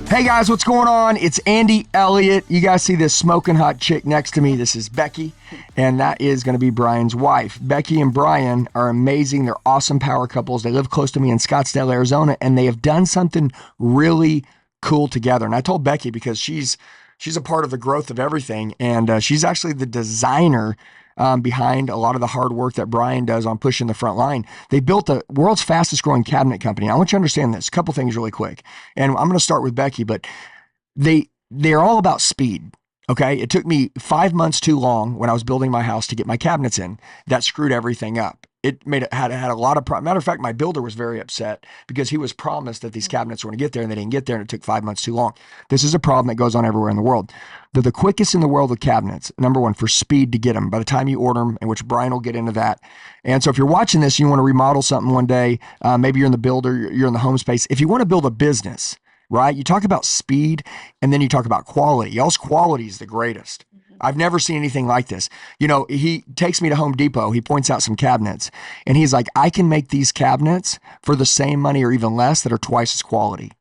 Hey guys, what's going on? It's Andy Elliott. You guys see this smoking hot chick next to me? This is Becky, and that is going to be Brian's wife. Becky and Brian are amazing. They're awesome power couples. They live close to me in Scottsdale, Arizona, and they have done something really cool together. And I told Becky because she's a part of the growth of everything, and she's actually the designer behind a lot of the hard work that Brian does on pushing the front line. They built the world's fastest growing cabinet company. I want you to understand this. A couple things really quick. And I'm going to start with Becky, but they're all about speed. Okay. It took me 5 months too long when I was building my house to get my cabinets in. That screwed everything up. It had a lot of matter of fact, my builder was very upset because he was promised that these cabinets were going to get there and they didn't get there, and it took 5 months too long. This is a problem that goes on everywhere in the world. They're the quickest in the world with cabinets. Number one, for speed to get them by the time you order them, and which Brian will get into that. And so if you're watching this, and you want to remodel something one day, maybe you're in the builder, you're in the home space. If you want to build a business, right? You talk about speed and then you talk about quality. Y'all's quality is the greatest. I've never seen anything like this. You know, he takes me to Home Depot. He points out some cabinets and he's like, I can make these cabinets for the same money or even less that are twice as quality.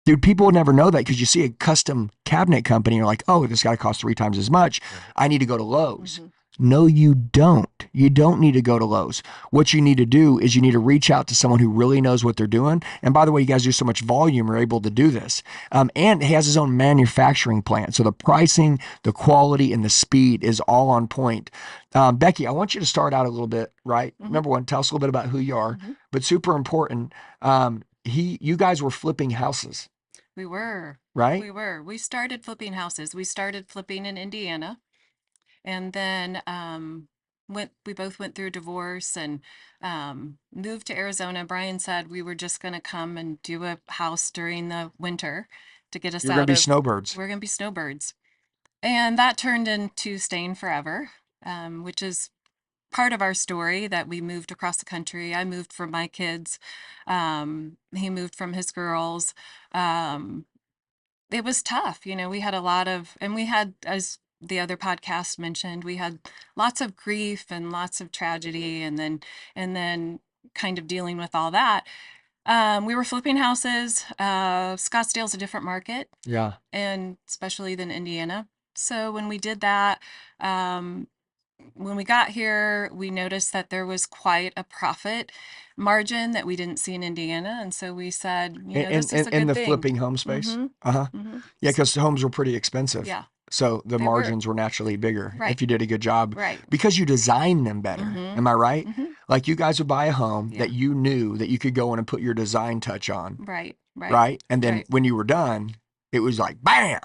Dude, people would never know that because you see a custom cabinet company, you're like, oh, this got to cost 3 times as much. I need to go to Lowe's. No, you don't. You don't need to go to Lowe's. What you need to do is you need to reach out to someone who really knows what they're doing. And by the way, you guys do so much volume, you're able to do this. And he has his own manufacturing plant. So the pricing, the quality, and the speed is all on point. Becky, I want you to start out a little bit, right? Number one, tell us a little bit about who you are, but super important. You guys were flipping houses. We were. Right? We were. We started flipping houses. We started flipping in Indiana. And then we both went through divorce and moved to Arizona. Brian said we were just going to come and do a house during the winter to get us You're going to be out of. snowbirds. We're going to be snowbirds. And that turned into staying forever, which is part of our story, that we moved across the country. I moved from my kids. He moved from his girls. It was tough. We had a lot of, and we had, as the other podcast mentioned, we had lots of grief and lots of tragedy, and then kind of dealing with all that. We were flipping houses. Scottsdale's a different market. Yeah. And especially than Indiana. So when we did that, when we got here, we noticed that there was quite a profit margin that we didn't see in Indiana. And so we said, this is a good in the thing. flipping home space. Yeah, because homes were pretty expensive. Yeah. So the margins were naturally bigger if you did a good job. Right. Because you designed them better. Am I right? Like you guys would buy a home that you knew that you could go in and put your design touch on. Right. Right. And then when you were done, it was like, bam,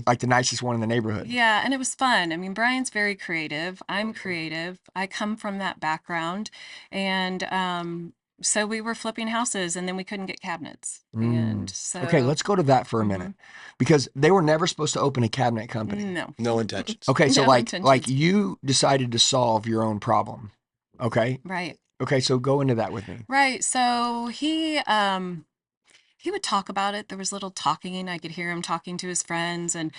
like the nicest one in the neighborhood. Yeah. And it was fun. I mean, Brian's very creative. I'm creative. I come from that background. And so we were flipping houses, and then we couldn't get cabinets. And so. Okay, let's go to that for a minute, because they were never supposed to open a cabinet company. No intentions. Okay. So No like intentions. you decided to solve your own problem. Okay. Right. Okay. So go into that with me. Right. So he would talk about it. There was little talking. I could hear him talking to his friends, and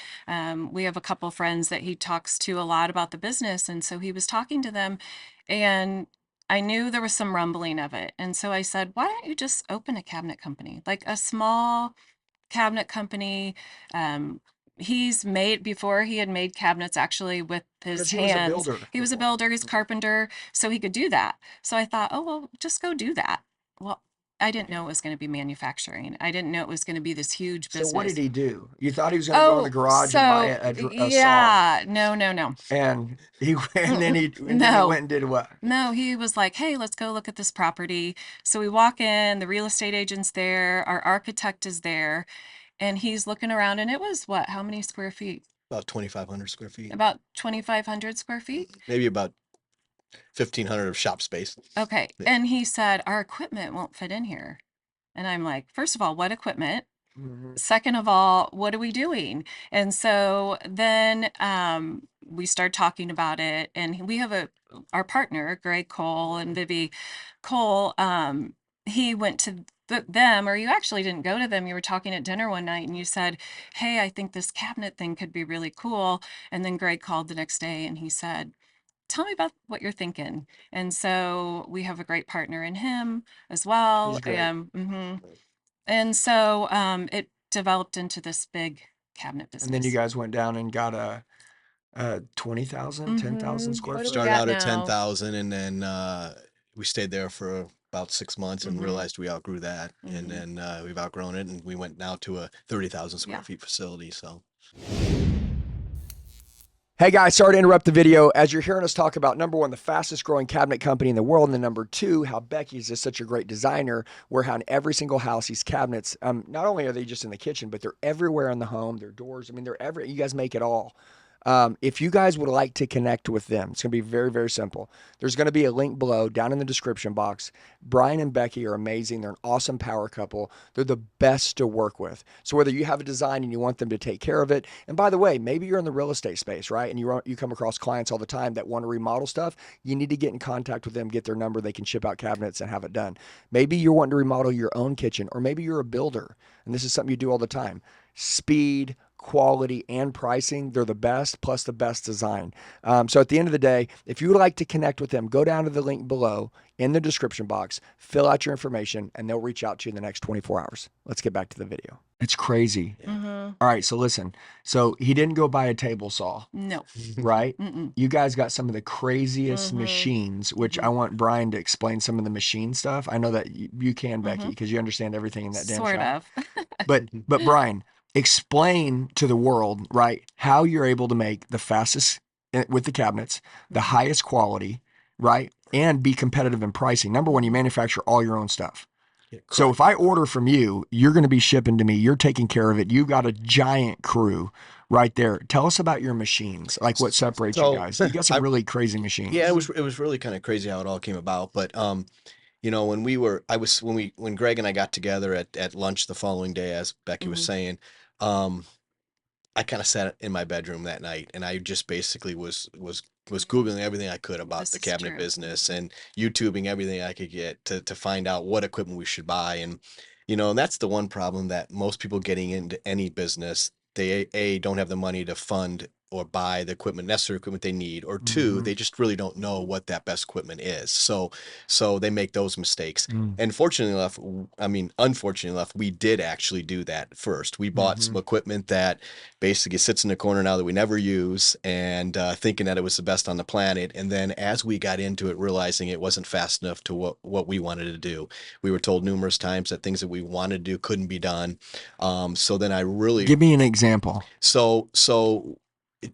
we have a couple friends that he talks to a lot about the business. And so he was talking to them, and I knew there was some rumbling of it. And so I said, why don't you just open a cabinet company, like a small cabinet company? Before he had made cabinets actually with his hands. He was a builder, he's a carpenter, so he could do that. So I thought, oh, well, just go do that. Well, I didn't know it was going to be manufacturing. I didn't know it was going to be this huge business. So what did he do? You thought he was going to go in the garage and buy a yeah, saw. No. And then he went and did what? No, he was like, hey, let's go look at this property. So we walk in, the real estate agent's there, our architect is there, and he's looking around, and it was what? How many square feet? About 2,500 square feet. About 2,500 square feet? Maybe about 1,500 of shop space. Okay. Yeah. And he said, our equipment won't fit in here. And I'm like, first of all, what equipment? Second of all, what are we doing? And so then we start talking about it, and we have our partner, Greg Cole and Vivi Cole. He went to them, or you actually didn't go to them. You were talking at dinner one night, and you said, hey, I think this cabinet thing could be really cool. And then Greg called the next day, and he said, tell me about what you're thinking. And so we have a great partner in him as well. He's great. And so developed into this big cabinet business. And then you guys went down and got a 20,000, 10,000 square What do foot. we Started got out at now? 10,000 and then we stayed there for about 6 months and Mhm. realized we outgrew that. And then we've outgrown it and we went now to a 30,000 square Yeah. feet facility. So. Hey guys, sorry to interrupt the video. As you're hearing us talk about, number one, the fastest growing cabinet company in the world, and then number two, how Becky is just such a great designer, where how in every single house, these cabinets, not only are they just in the kitchen, but they're everywhere in the home, they're doors. I mean, you guys make it all. If you guys would like to connect with them, it's going to be very, very simple. There's going to be a link below down in the description box. Brian and Becky are amazing. They're an awesome power couple. They're the best to work with. So whether you have a design and you want them to take care of it, and by the way, maybe you're in the real estate space, right? And you come across clients all the time that want to remodel stuff, you need to get in contact with them, get their number. They can ship out cabinets and have it done. Maybe you're wanting to remodel your own kitchen, or maybe you're a builder, and this is something you do all the time. Speed, quality, and pricing, they're the best, plus the best design. So at the end of the day, if you would like to connect with them, go down to the link below in the description box, fill out your information, and they'll reach out to you in the next 24 hours. Let's get back to the video. It's crazy. Mm-hmm. All right, so listen. So he didn't go buy a table saw, No. right? Mm-mm. You guys got some of the craziest machines, which I want Brian to explain some of the machine stuff. I know that you can, Becky, because you understand everything in that damn Sort shop. of. But Brian, explain to the world, right, how you're able to make the fastest with the cabinets, the highest quality, right, and be competitive in pricing. Number one, you manufacture all your own stuff. Yeah, So if I order from you, you're going to be shipping to me. You're taking care of it. You've got a giant crew right there. Tell us about your machines, like what separates you guys. You got some really crazy machines. Yeah, it was really kind of crazy how it all came about. But you know, when Greg and I got together at lunch the following day, as Becky was saying, I kind of sat in my bedroom that night and I just basically was Googling everything I could about This the is cabinet true. business and YouTubing everything I could get to find out what equipment we should buy. And, you know, and that's the one problem that most people getting into any business, they don't have the money to fund or buy the necessary equipment they need, or two, they just really don't know what that best equipment is. So they make those mistakes. And unfortunately enough, we did actually do that first. We bought some equipment that basically sits in the corner now that we never use, and thinking that it was the best on the planet. And then as we got into it, realizing it wasn't fast enough to what we wanted to do. We were told numerous times that things that we wanted to do couldn't be done. So then I really Give me an example. so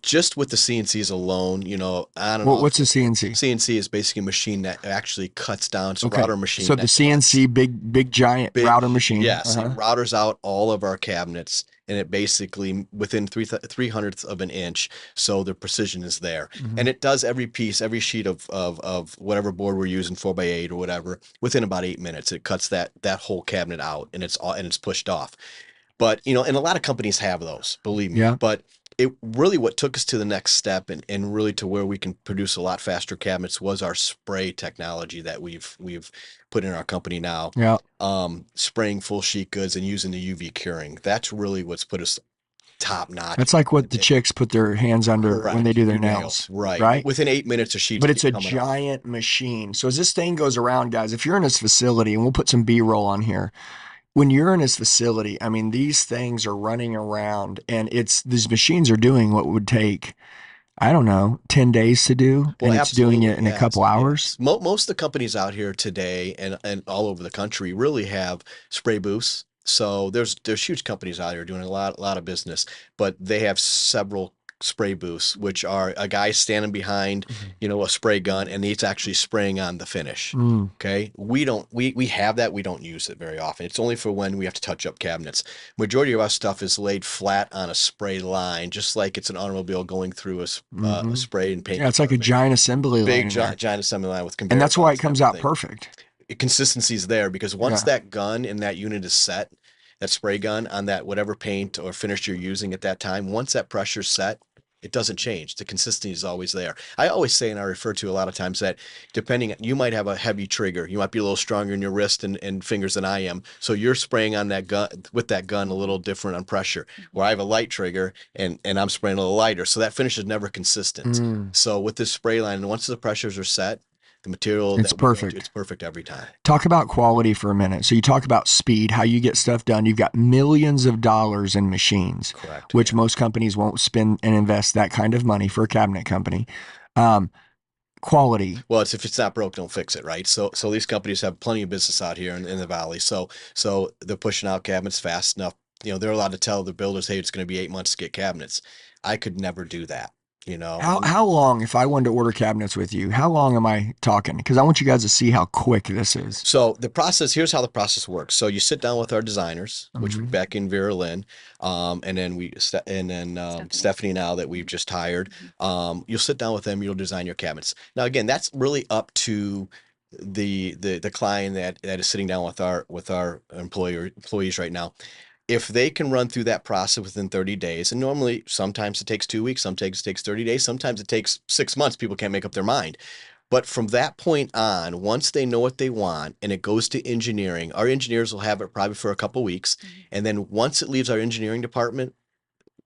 just with the CNCs alone, you know, I don't know. What's a CNC? CNC is basically a machine that actually cuts down. It's a Okay. router machine. So the CNC, big giant router machine. Yes, it routers out all of our cabinets, and it basically within 3/300th of an inch, so the precision is there. And it does every piece, every sheet of whatever board we're using, 4x8 or whatever, within about 8 minutes. It cuts that whole cabinet out, and it's pushed off. But, you know, and a lot of companies have those, believe me. Yeah. But it really, what took us to the next step and really to where we can produce a lot faster cabinets was our spray technology that we've put in our company now. Yeah. Spraying full sheet goods and using the UV curing. That's really what's put us top notch. That's like what the chicks put their hands under when they do their nails. Right. Within 8 minutes, a sheet. But it's a giant machine. So as this thing goes around, guys, if you're in this facility, and we'll put some B-roll on here, when you're in this facility, I mean, these things are running around, and these machines are doing what would take, I don't know, 10 days to do, and it's doing it in a couple hours. Most of the companies out here today and all over the country really have spray booths. So there's huge companies out here doing a lot of business, but they have several spray booths, which are a guy standing behind, you know, a spray gun, and it's actually spraying on the finish. Okay. We have that. We don't use it very often. It's only for when we have to touch up cabinets. Majority of our stuff is laid flat on a spray line, just like it's an automobile going through a spray and paint. Yeah, it's like a giant assembly line. Big giant assembly line with conveyor. And that's why it belts comes and out everything. perfect. Consistency's there because once that gun and that unit is set, that spray gun on that whatever paint or finish you're using at that time, once that pressure's set, it doesn't change. The consistency is always there. I always say, and I refer to a lot of times, that you might have a heavy trigger. You might be a little stronger in your wrist and fingers than I am. So you're spraying on that gun with that gun a little different on pressure. Where I have a light trigger and I'm spraying a little lighter. So that finish is never consistent. So with this spray line, once the pressures are set, the material It's that we go to, perfect. it's perfect every time. Talk about quality for a minute. So you talk about speed, how you get stuff done. You've got millions of dollars in machines, Correct. which Yeah. most companies won't spend and invest that kind of money for a cabinet company. Um, Quality. Well, it's if it's not broke, don't fix it, right? So these companies have plenty of business out here in the valley. So they're pushing out cabinets fast enough. They're allowed to tell the builders, hey, it's going to be 8 months to get cabinets. I could never do that. And How long, if I wanted to order cabinets with you, how long am I talking? Because I want you guys to see how quick this is. so the process, here's how the process works. So you sit down with our designers, which would Mhm. be Becky and Vera Lynn, and then Stephanie now that we've just hired. You'll sit down with them, you'll design your cabinets. Now again, that's really up to the client that is sitting down with our employees right now. If they can run through that process within 30 days, and normally sometimes it takes 2 weeks, sometimes it takes 30 days, sometimes it takes 6 months, people can't make up their mind. But from that point on, once they know what they want and it goes to engineering, our engineers will have it probably for a couple weeks. And then once it leaves our engineering department,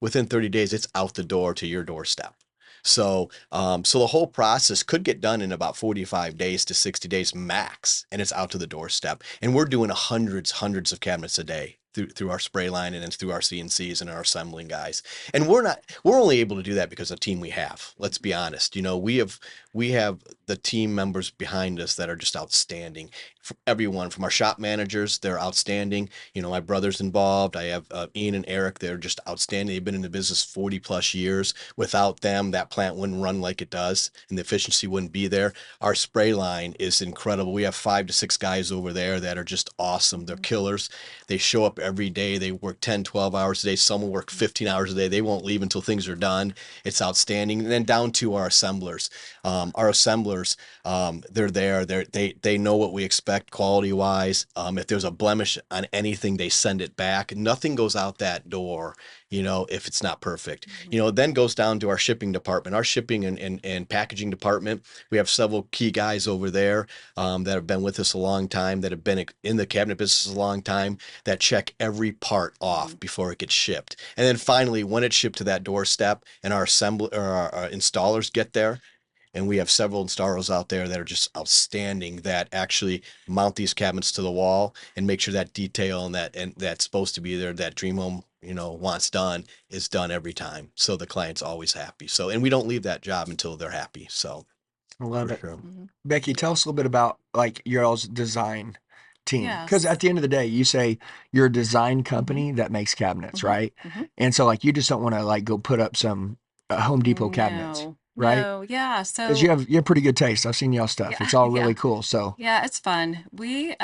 within 30 days, it's out the door to your doorstep. So the whole process could get done in about 45 days to 60 days max, and it's out to the doorstep. And we're doing hundreds of cabinets a day through our spray line and then through our CNCs and our assembling guys. And we're only able to do that because of the team we have. Let's be honest. We have the team members behind us that are just outstanding. Everyone from our shop managers, they're outstanding. My brother's involved. I have Ian and Eric. They're just outstanding. They've been in the business 40 plus years. Without them, that plant wouldn't run like it does, and the efficiency wouldn't be there. Our spray line is incredible. We have 5 to 6 guys over there that are just awesome. They're killers. They show up every day. They work 10, 12 hours a day. Some will work 15 hours a day. They won't leave until things are done. It's outstanding. And then down to our assemblers. They're there. They know what we expect quality wise. If there's a blemish on anything, they send it back. Nothing goes out that door, if it's not perfect. It then goes down to our shipping department, our shipping and packaging department. We have several key guys over there that have been with us a long time, that have been in the cabinet business a long time, that check every part off before it gets shipped. And then finally, when it's shipped to that doorstep and our our installers get there, and we have several installers out there that are just outstanding, that actually mount these cabinets to the wall and make sure that detail and that's supposed to be there, that dream home wants done, is done every time, so the client's always happy. And we don't leave that job until they're happy. So I love for it. sure. Becky, tell us a little bit about like your all's design team. Because Yes. at the end of the day, you say you're a design company that makes cabinets, right? And so like you just don't want to like go put up some Home Depot cabinets, right? No, yeah. Because you So have pretty good taste. I've seen y'all stuff. yeah, It's all yeah, really cool. So yeah, it's fun. We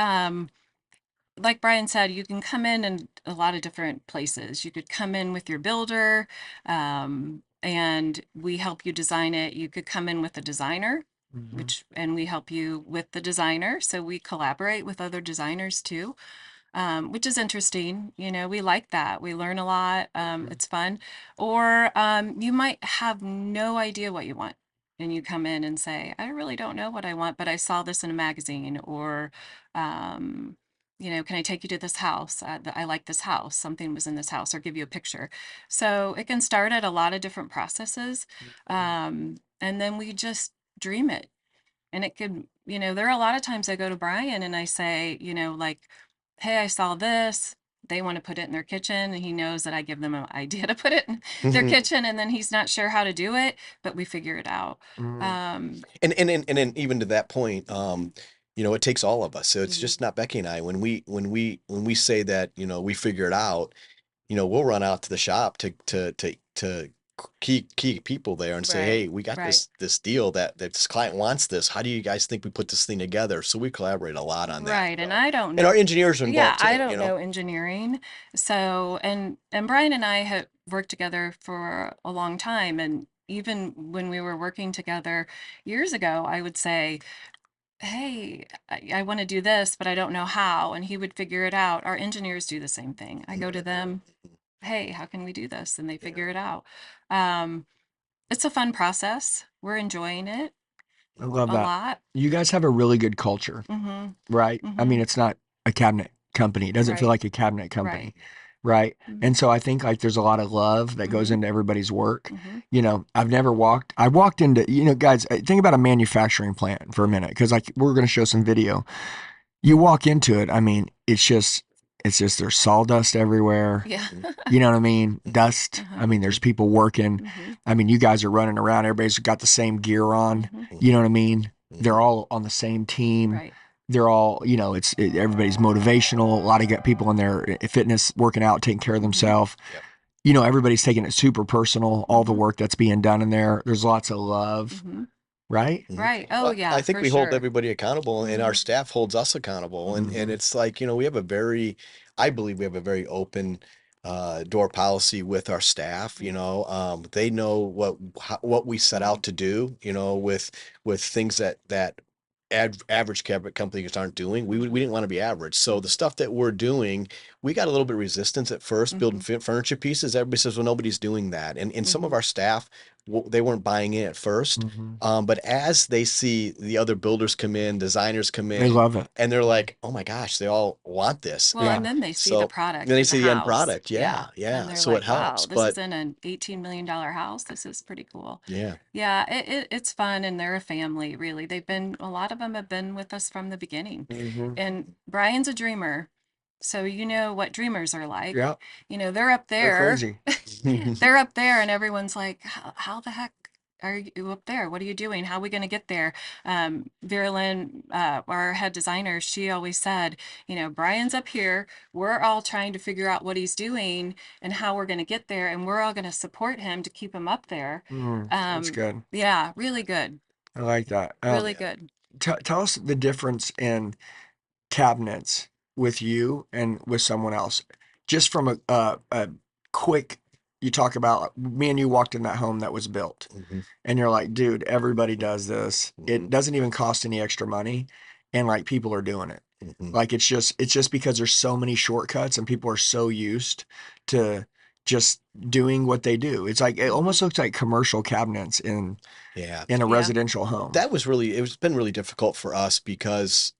like Brian said, you can come in a lot of different places. You could come in with your builder, and we help you design it. You could come in with a designer, Mhm. and we help you with the designer. So we collaborate with other designers too, which is interesting. We like that. We learn a lot. It's fun. Or you might have no idea what you want. And you come in and say, I really don't know what I want, but I saw this in a magazine. Or, um, can I take you to this house? I like this house. Something was in this house, or give you a picture. So it can start at a lot of different processes. And then we just dream it. And it could, there are a lot of times I go to Brian and I say, like, hey, I saw this. They want to put it in their kitchen, and he knows that I give them an idea to put it in their kitchen, and then he's not sure how to do it, but we figure it out. Mhm. And then even to that point, it takes all of us. So it's Mhm. just not Becky and I. When we say that, we figure it out, we'll run out to the shop to key people there and say, Right, hey, we got right, this deal that this client wants this. How do you guys think we put this thing together? So we collaborate a lot on that. right. And I don't And our know. engineers are Yeah, involved I too, don't know engineering. So, and Brian and I have worked together for a long time, and even when we were working together years ago, I would say, hey, I want to do this, but I don't know how. And he would figure it out. Our engineers do the same thing. I go to them, hey, how can we do this? And they Yeah. figure it out. Um, it's a fun process. We're enjoying it I love a that. lot. You guys have a really good culture, Mm-hmm. right? I Mm-hmm. mean, it's not a cabinet company. It doesn't feel Right. like a cabinet Right. company, right? Mhm. And so I think like there's a lot of love that goes Mhm. into everybody's work. Mhm. You know, I walked into, you know, guys, think about a manufacturing plant for a minute, because like we're going to show some video. You walk into it, I mean, it's just there's sawdust everywhere. Yeah. You know what I mean? Dust. Uh-huh. I mean, there's people working. Mhm. I mean, you guys are running around. Everybody's got the same gear on. Mhm. You know what I mean? They're Mhm. all on the same team. Right. They're all, you know, everybody's motivational. A lot of people in there fitness, working out, taking care of Mhm. themselves. Yep. You know, everybody's taking it super personal. All the Mhm. work that's being done in there. There's lots of love, Mhm. right? Mhm. Right. Oh, Well, I yeah, think for we hold sure. everybody accountable, and our Mhm. staff holds us accountable. And Mhm. it's like, we have a very, I believe we have a very open door policy with our staff. They know what we set Mhm. out to do. With things that average cabinet companies aren't doing. We Mhm. didn't want to be average. So the stuff that we're doing, we got a little bit of resistance at first, building Mhm. furniture pieces. Everybody says, well, nobody's doing that, and some of Mhm. our staff, they weren't buying in at first. Mhm. But as they see the other builders come in, designers come They in, love it. and they're like, "Oh my gosh, they all want this." Well, Yeah. and then they see the So product then they of the see the end house. product. Yeah. Yeah, And yeah. they're So it like, wow, helps. this But isn't an $18 million house. This is pretty cool. yeah, Yeah, it's fun, and they're a family, really. A lot of them have been with us from the beginning. Mhm. And Brian's a dreamer. So you know what dreamers are like. Yeah. They're up They're there. crazy. They're up there, and everyone's like, how the heck are you up there? What are you doing? How are we going to get there? Vera Lynn, our head designer, she always said, Brian's up here. We're all trying to figure out what he's doing and how we're going to get there, and we're all going to support him to keep him up there. That's good. Yeah, really good. I like that. Really yeah. good. Tell us the difference in cabinets with you and with someone else. Just from a quick, you talk about me and you walked in that home that was built, Mhm, and you're like, dude, everybody does this. It mhm, doesn't even cost any extra money, and like people are doing it. mhm. Like it's just because there's so many shortcuts and people are so used to just doing what they do. It's like it Hmm. almost looks like commercial cabinets in Yeah. in a Yeah. residential home. It's been really difficult for us because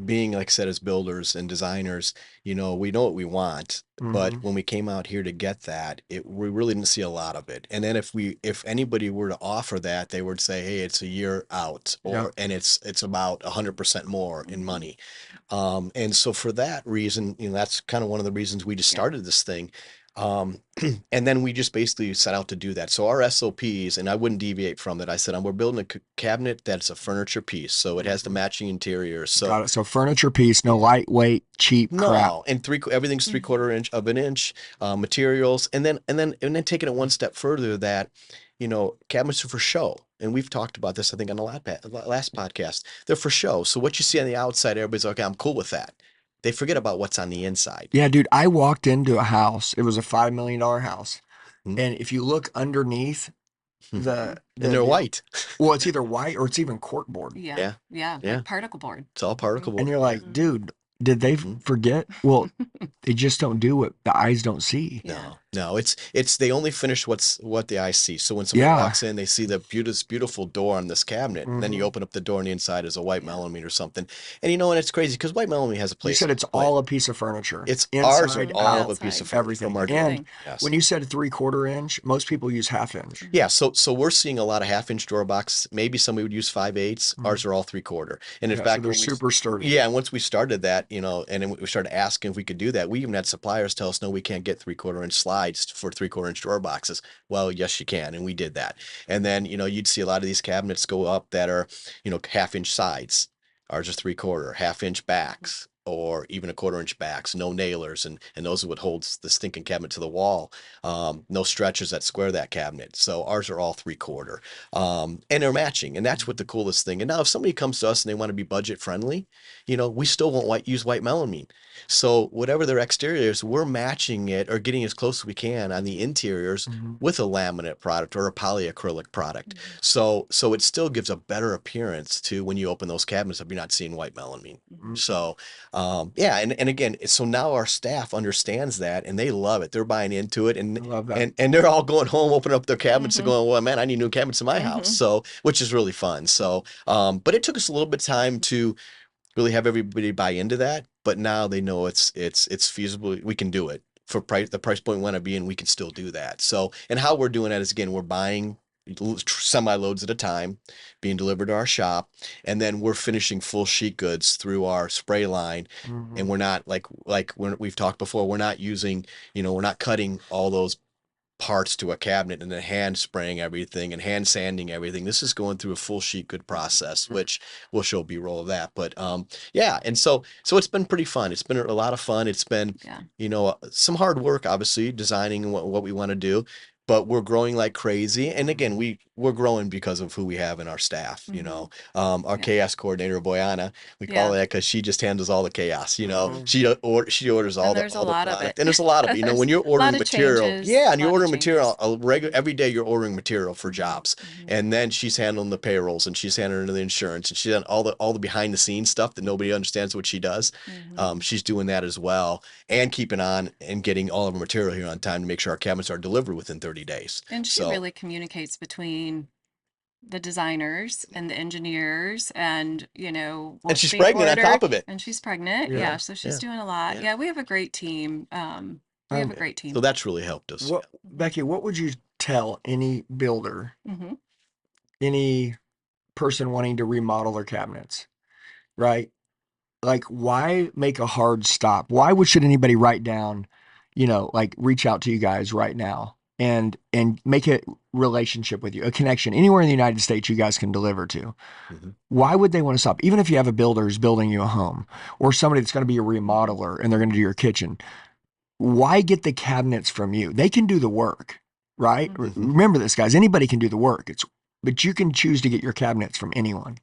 being, like I said, as builders and designers, we know what we want, but Hmm. when we came out here to get that, we really didn't see a lot of it. And then if anybody were to offer that, they would say, hey, it's a year out, Yeah. and it's about 100% more in Hmm. money. And so for that reason, that's kind of one of the reasons we just Yeah. started this thing. Um, and then we just basically set out to do that. So our SOPs, and I wouldn't deviate from it. I said, we're building a cabinet that's a furniture piece, so it has the Mhm. matching interior. So Got it. So furniture piece, no lightweight, cheap crap. no, and everything's three Hmm. quarter inch of an inch, materials, and then taking it one step further, that cabinets are for show, and we've talked about this, I think, on the last podcast. They're for show. So what you see on the outside, everybody's like, okay, I'm cool with that. They forget about what's on the inside. Yeah, dude, I walked into a house. It was a $5 million house. Mhm. And if you look underneath the And the they're the white. well, it's either white or it's even corkboard. Yeah. Yeah, Yeah. yeah. Like particle board. It's all Hmm. particle And board. you're Yeah. like, dude, did they Mhm. forget? Well, they just don't do what the eyes don't see. Yeah. No. It's they only finish what the eye sees. So when somebody Yeah. walks in, they see the beautiful door on this cabinet, and then you Hmm. open up the door, and the inside is a white Yeah. melamine or something. And it's crazy because white melamine has a You place said to it's play. all a piece of furniture, It's ours are inside, Hmm. all out, a piece of Outside. furniture from everything. our And Everything. yes. when you said 3/4 inch, most people use 1/2 inch. Hmm. Yeah, so we're seeing a lot of half-inch door box. Maybe somebody would use 5/8. Mhm. Ours are all 3/4. And in Yeah, so fact, they're super sturdy. yeah, and once we started that, and then we started asking if we could do that, we even had suppliers tell us, no, we can't get 3/4 inch slides for 3/4 inch door boxes. Well, yes, you can, and we did that. And then, you'd see a lot of these cabinets go up that are, 1/2 inch sides. Ours are 3/4, 1/2 inch backs, or even 1/4 inch backs, no nailers, and those are what holds the stinking cabinet to the wall. No stretchers that square that cabinet. So ours are all 3/4. And they're matching, and that's what the coolest thing. And now if somebody comes to us and they want to be budget friendly, we still won't use white melamine. So whatever their exterior is, we're matching it or getting as close as we can on the interiors Mhm. with a laminate product or a polyacrylic product. Hmm. So it still gives a better appearance to when you open those cabinets if you're not seeing white melamine. Hmm. So yeah, and again, so now our staff understands that and they love it. They're buying into it, I and love that. and they're all going home, opening up their cabinets and Hmm. going, well, man, I need new cabinets in my house. Hmm. So which is really fun. So but it took us a little bit of time to really have everybody buy into that. But now they know it's feasible. We can do it. for the price point we want to be in, we can still do that. So, and how we're doing that is, again, we're buying semi loads at a time, being delivered to our shop, and then we're finishing full sheet goods through our spray line. And we're not like when we've talked before, we're not using, we're not cutting all those parts to a cabinet and then hand spraying everything and hand sanding everything. This is going through a full sheet good process, which we'll show B-roll of that. But yeah, and so it's been pretty fun. It's been a lot of fun. It's been some hard work, obviously, designing what we want to do. But we're growing like crazy, and again, we're growing because of who we have in our staff. Our chaos coordinator, Boyana, we call it that because she just handles all the chaos. She orders all the product, and there's a lot of it. When you're ordering material, and you're ordering material every day, you're ordering material for jobs, and then she's handling the payrolls, and she's handling the insurance, and she's done all the behind the scenes stuff that nobody understands what she does. She's doing that as well, and keeping on and getting all of our material here on time to make sure our cabinets are delivered within 30 days. And she really communicates between the designers and the engineers, and and she's pregnant on top of it. And she's pregnant, so she's doing a lot. Yeah, we have a great team. We have a great team. So that's really helped us. Becky, what would you tell any builder, any person wanting to remodel their cabinets, right? Like, why make a hard stop? Why should anybody write down, reach out to you guys right now and make a relationship with you, a connection anywhere in the United States you guys can deliver to? Why would they want to stop? Even if you have a builder who's building you a home, or somebody that's going to be a remodeler and they're going to do your kitchen, why get the cabinets from you? They can do the work, right? Remember this, guys. Anybody can do the work. But you can choose to get your cabinets from anyone.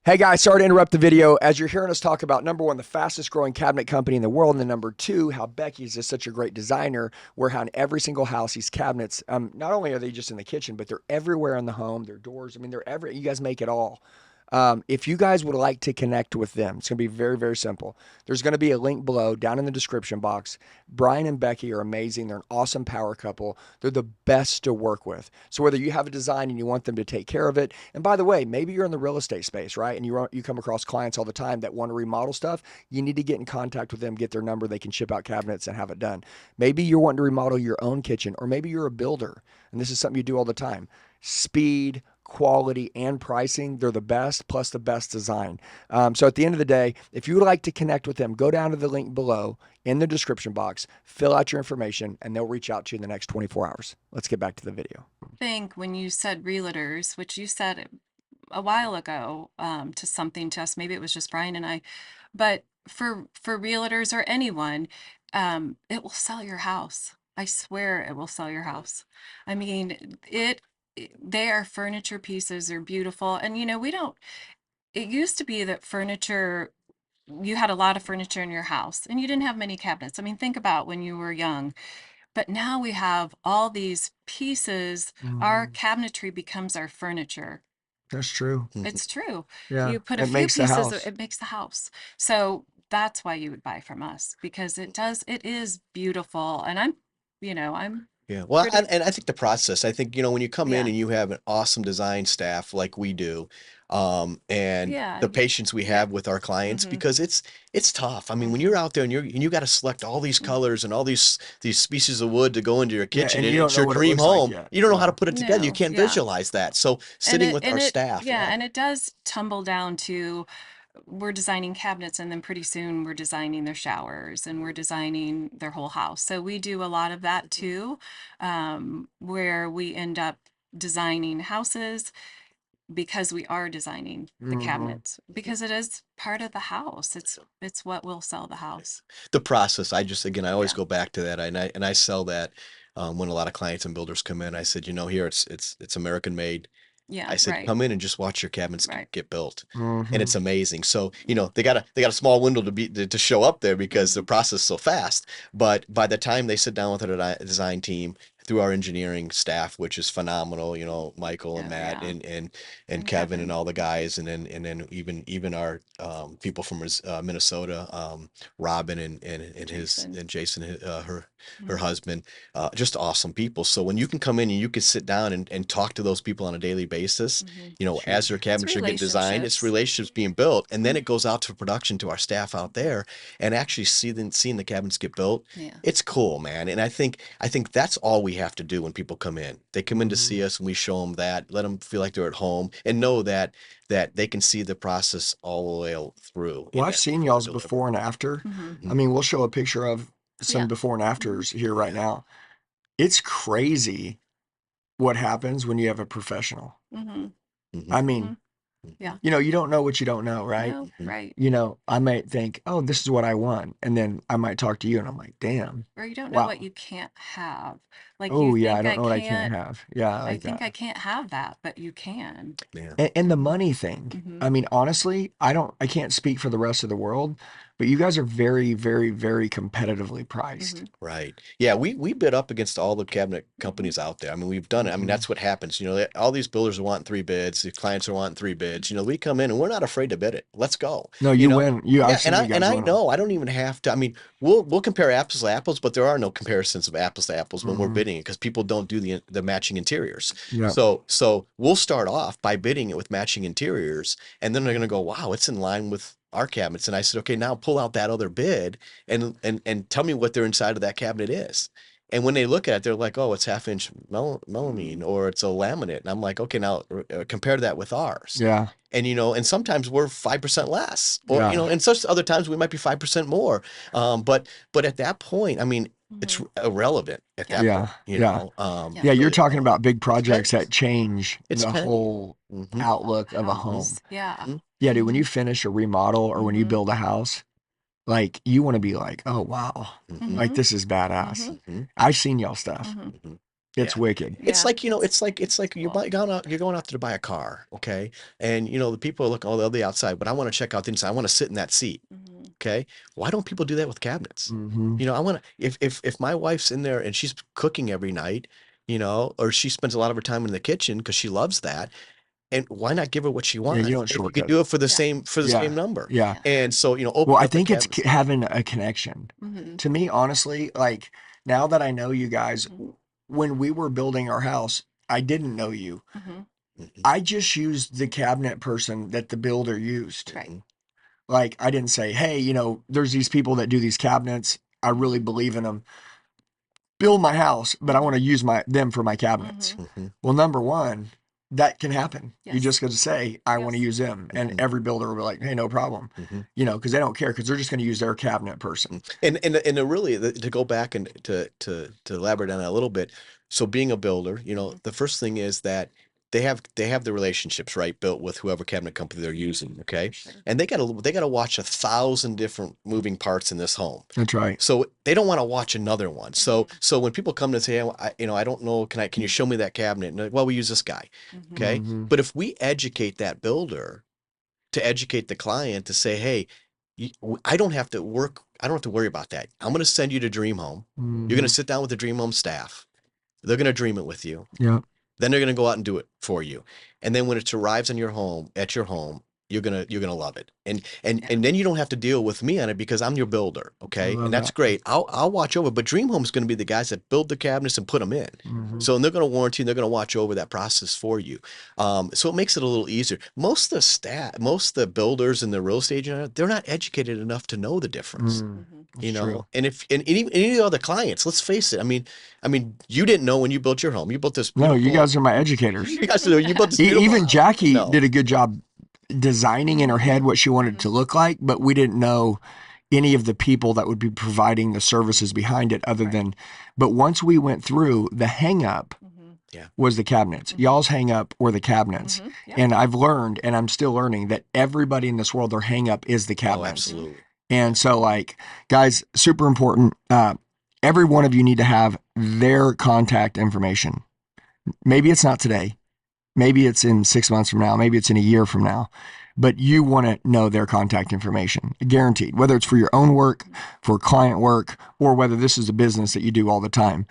Hey guys, sorry to interrupt the video. As you're hearing us talk about, number one, the fastest growing cabinet company in the world, and then number two, how Becky is just such a great designer, where how in every single house, these cabinets, not only are they just in the kitchen, but they're everywhere in the home, their doors, they're everywhere. You guys make it all. If you guys would like to connect with them, it's going to be very, very simple. There's going to be a link below down in the description box. Brian and Becky are amazing. They're an awesome power couple. They're the best to work with. So whether you have a design and you want them to take care of it, and by the way, maybe you're in the real estate space, right? And you come across clients all the time that want to remodel stuff. You need to get in contact with them, get their number. They can ship out cabinets and have it done. Maybe you're wanting to remodel your own kitchen, or maybe you're a builder, and this is something you do all the time. Speed, quality, and pricing, they're the best, plus the best design. So at the end of the day, if you would like to connect with them, go down to the link below in the description box, fill out your information, and they'll reach out to you in the next 24 hours. Let's get back to the video. I think when you said realtors, which you said a while ago to something to us, maybe it was just Brian and I, but for realtors or anyone, it will sell your house. I swear it will sell your house. They are furniture pieces. They're beautiful. And it used to be that you had a lot of furniture in your house and you didn't have many cabinets. Think about when you were young. But now we have all these pieces. Our cabinetry becomes our furniture. That's true. It's true. Yeah. You put a few pieces, it makes the house. So that's why you would buy from us, because it is beautiful. And yeah. Well, and I think the process, when you come in and you have an awesome design staff like we do, and the patience we have with our clients, because it's tough. When you're out there and you got to select all these colors and all these species of wood to go into your kitchen, and it's your dream home, you don't know how to put it together. You can't visualize that. So sitting with our staff. And it does tumble down to, we're designing cabinets, and then pretty soon we're designing their showers, and we're designing their whole house. So we do a lot of that too, where we end up designing houses because we are designing the cabinets, because it is part of the house. It's what will sell the house. The process. I always go back to that, and I sell that when a lot of clients and builders come in. I said, here it's American made. Yeah, I said, come in and just watch your cabinets get built, Mm-hmm. and it's amazing. So they got a small window to show up there because the process is so fast. But by the time they sit down with our design team, through our engineering staff, which is phenomenal, Michael and Oh, Matt yeah. and And Kevin Kevin. and all the guys, and then even our people from Minnesota, Robin and his Jason. and Jason, her Mhm. husband, just awesome people. So when you can come in and you can sit down and talk to those people on a daily basis, Mhm. as their It's cabinets are getting designed, it's relationships. relationships being built, and then Mhm. it goes out to production to our staff out there, and actually seeing the cabinets get built. Yeah. It's cool, man. And I think that's all we have to do when people come in. They come in to see us and we show them that, let them feel like they're at home and know that they can see the process all the way through Well, and I've that seen before they y'all's deliver. before and after. Mhm. I mean, we'll show a picture of some Yeah. before and Mhm. afters here right Yeah. now. It's crazy what happens when you have a professional. Mhm. Mhm. I mean, Mhm. Yeah. you don't know what you don't know, right? No, right. I might think, oh, this is what I want. And then I might talk to you and I'm like, damn, Or you don't know what wow. you can't have. Like you Oh, yeah, I think don't I know what I can't can't, have. Yeah, I I like think I that. can't have that, but you can. Yeah. And the Mhm. money thing. Mhm. I mean, honestly, I can't speak for the rest of the world, but you guys are very, very, very competitively priced. Mhm. Right. Yeah, we bid up against all the cabinet Mhm. companies out there. I mean, we've done it. I mean, Hmm. that's what happens. All these builders are wanting 3 bids. The clients are wanting 3 bids. We come in and we're not afraid to bid it. Let's go. No, You you know. win. Yeah, I've and seen I you and guys I win them. know I don't even have to. I mean, we'll compare apples to apples, but there are no comparisons of apples to apples when we're Hmm. bidding it because people don't do the matching interiors. Yeah. So we'll start off by bidding it with matching interiors, and then they're gonna go, wow, it's in line with our cabinets. And I said, okay, now pull out that other bid and tell me what their inside of that cabinet is. And when they look at it, they're like, oh, it's half-inch melamine Mhm. or it's a laminate. And I'm like, okay, now compare that with ours. Yeah. And sometimes we're 5% less, or Yeah. and such other times we might be 5% more. But at that point, I mean, it's Mhm. irrelevant at Yeah. that Yeah. point, Yeah. Yeah. Yeah. You're really talking irrelevant. about big It's projects that pennies. change It's the pennies. whole Hmm. outlook of a home. House. Yeah. Hmm. Yeah, dude, when you Mhm. finish a remodel or when you Mhm. build a house, like you want to be like, oh, wow, Hmm. like Mhm. this is badass. Mhm. Hmm. I've seen y'all stuff. Mhm. Hmm. It's Yeah. wicked. It's Yeah. like, it's like Cool. you're going out to buy a car, okay? And the people are looking all the outside, but I want to check out the inside. I want to sit in that seat, Mhm. okay? Why don't people do that with cabinets? Hmm. I want to if my wife's in there and she's cooking every night, or she spends a lot of her time in the kitchen because she loves that, and why not give her what she Yeah, you wants don't if you could shortcut do it. it for the Yeah. same Yeah. number? Yeah. Yeah. And so, Well, open I up the think it's cabinets. having a connection. Mhm. To me, honestly, like now that I know you guys, Mhm. when we were building our house, I didn't know you. Mhm. Mhm. I just used the cabinet person that the builder used. Right. Mhm. Like, I didn't say, hey, there's these people that do these cabinets. I really believe in them. Build my house, but I want to Mhm. use them for my cabinets. Mhm. Mhm. Well, number one, that can happen. You Yes. just got to say, I want to Yes. use them. And Mhm. every builder will be like, hey, no problem. Mhm. Because they don't care because they're just going to use their cabinet person. To go back and to elaborate on that a little bit. So being a builder, Mhm. the first thing is that they have the relationships, right, built with whoever cabinet company they're using, okay? For sure. And they gotta watch 1,000 different moving parts in this home. That's right. So they don't want to watch another one. So Mhm. so when people come to say, "Oh, I don't know, can you show me that cabinet?" And they're like, well, we use this guy, Mhm. okay? Hmm. But if we educate that builder to educate the client to say, hey, I don't have to work. I don't have to worry about that. I'm going to send you to Dream Home. You're going Hmm. to sit down with the Dream Home staff. They're going to dream it with you. Yeah. Then they're going to go out and do it for you. And then when it arrives at your home, you're gonna love it. And and Yeah. and then you don't have to deal with me on it because I'm your builder, I okay? love And that's that. great. I'll watch over, but Dream Home's going to be the guys that build the cabinets and put them in. Hmm. So and they're going to warranty and they're going to watch over that process for you. So it makes it a little easier. Most of the builders and the real estate agent, they're not educated enough to know the difference. Mhm. That's true. And if and even any of the other clients, let's face it. I mean, you didn't know when you built your home. You built this No, you beautiful. guys are my educators. You guys know you built this beautiful Even house. You didn't Jackie know. did a good job designing in her head what she wanted it to Mhm. look like, but we didn't know any of the people that would be providing the services behind it other Right. than, but once we went through, the hang up Mhm. Yeah. was the cabinets. Mhm. Y'all's hang up were the cabinets. Mhm. Yeah. And I've learned, and I'm still learning, that everybody in this world, their hang up is the Oh, cabinets. absolutely. And so, like, guys, super important. Every one of you need to have their contact information. Maybe it's not today. Maybe it's in 6 months from now. Maybe it's in a year from now. but you want to know their contact information, guaranteed, whether it's for your own work, for client work, or whether this is a business that you do all the time.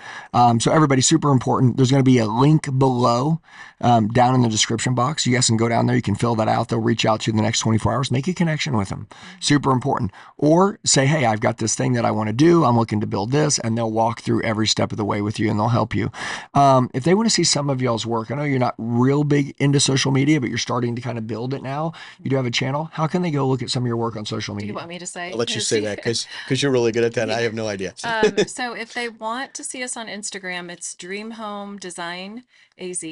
So everybody, super important. There's going to be a link below down in the description box. You guys can go down there. You can fill that out. They'll reach out to you in the next 24 hours. Make a connection with them. Super important. Or say, hey, I've got this thing that I want to do. I'm looking to build this, and they'll walk through every step of the way with you, and they'll help you. If they want to see some of y'all's work, I know you're not real big into social media, but you're starting to kind of build it now. You do have a channel. How can they go look at some of your work on social Do media? you want me to say? I'll let you say that because you're really good at that. And I have no idea. So if they want to see us on Instagram, it's Dream Home Design AZ.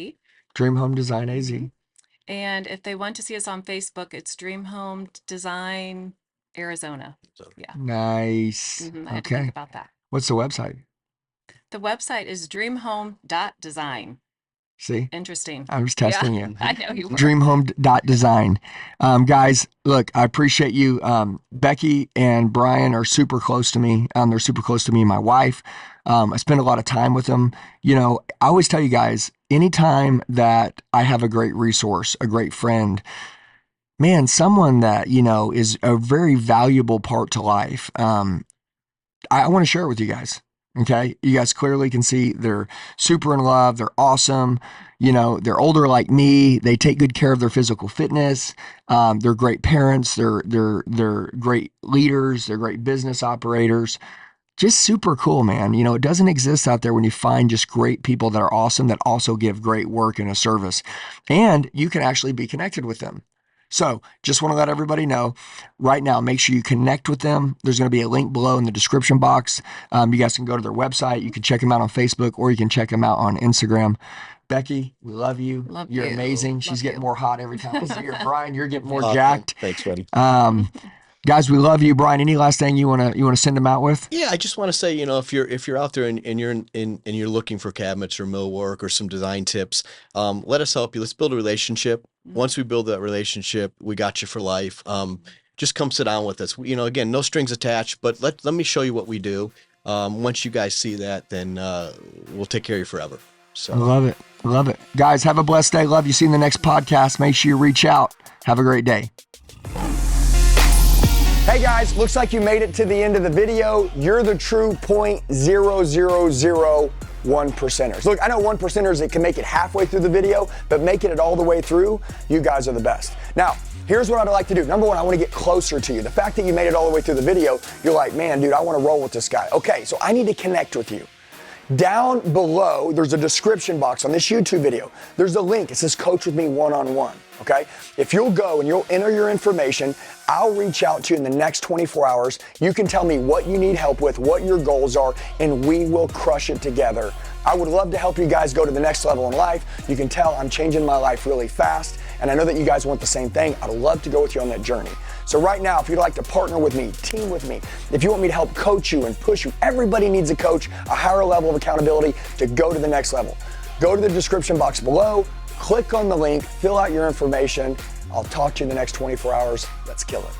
Dream Home Design AZ. And if they want to see us on Facebook, it's Dream Home Design Arizona. Yeah. Nice. I had to think Okay. about that. What's the website? The website is dreamhome.design. See? Interesting. I'm just testing you. I know you were. Dreamhome.design. Guys, look, I appreciate you. Becky and Brian are super close to me. They're super close to me and my wife. I spend a lot of time with them. You know, I always tell you guys, anytime that I have a great resource, a great friend, man, someone that, you know, is a very valuable part to life, I want to share it with you guys. Okay. You guys clearly can see they're super in love. They're awesome. You know, they're older like me. They take good care of their physical fitness. They're great parents. They're great leaders. They're great business operators. Just super cool, man. You know, it doesn't exist out there when you find just great people that are awesome that also give great work and a service. And you can actually be connected with them. So just want to let everybody know right now, make sure you connect with them. There's going to be a link below in the description box. You guys can go to their website. You can check them out on Facebook, or you can check them out on Instagram. Becky, we love you. You're amazing. She's getting more hot every time I see her. Brian, you're getting more jacked. Thanks, buddy. Guys, we love you. Brian, any last thing you want to send them out with? Yeah, I just want to say, you know, if you're out there and you're looking for cabinets or millwork or some design tips, let us help you. Let's build a relationship. Once we build that relationship, we got you for life. Just come sit down with us. You know, again, no strings attached, but let me show you what we do. Once you guys see that, then we'll take care of you forever. So I love it. I love it. Guys, have a blessed day. Love you. See you in the next podcast. Make sure you reach out. Have a great day. Hey guys, looks like you made it to the end of the video. You're the true 0.0001%ers. Look, I know 1%ers that can make it halfway through the video, but making it all the way through, you guys are the best. Now, here's what I'd like to do. Number one, I want to get closer to you. The fact that you made it all the way through the video, you're like, man, dude, I want to roll with this guy. Okay, so I need to connect with you. Down below, there's a description box on this YouTube video. There's a link. It says Coach with Me one-on-one, okay? If you'll go and you'll enter your information, I'll reach out to you in the next 24 hours. You can tell me what you need help with, what your goals are, and we will crush it together. I would love to help you guys go to the next level in life. You can tell I'm changing my life really fast, and I know that you guys want the same thing. I'd love to go with you on that journey. So right now, if you'd like to partner with me, team with me, if you want me to help coach you and push you, everybody needs a coach, a higher level of accountability to go to the next level. Go to the description box below, click on the link, fill out your information. I'll talk to you in the next 24 hours. Let's kill it.